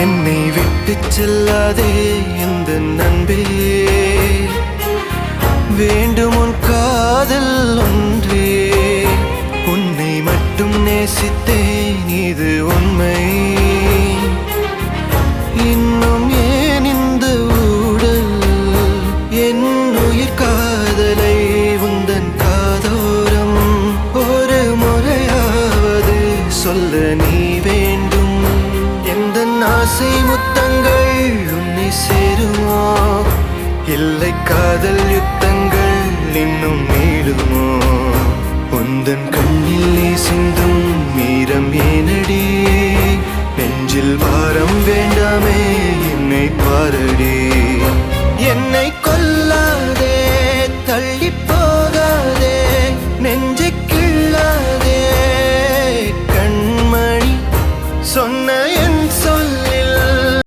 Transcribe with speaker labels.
Speaker 1: என்னை விட்டு செல்லாதே இந்த நண்பே, வேண்டும் உன் காதல் ஒன்றே. உன்னை மட்டும் நேசித்தேன், இது உண்மை. இன்னும் ஏன் இந்த ஊடல்? என் உயிர் காதலை உந்தன் காதோரம் ஒரு முறையாவது சொல்ல நீ வேண்டும். எந்த ஆசை முத்தங்கள் உன்னை சேருமோ, இல்லை காதல் யுத்தங்கள் இன்னும் நீளுமோ? உந்தன் கண்ணில் நீ சிந்தும் மீரம் ஏனடி? நெஞ்சில் பாரம் வேண்டாமே, என்னை பாரடி. என்னை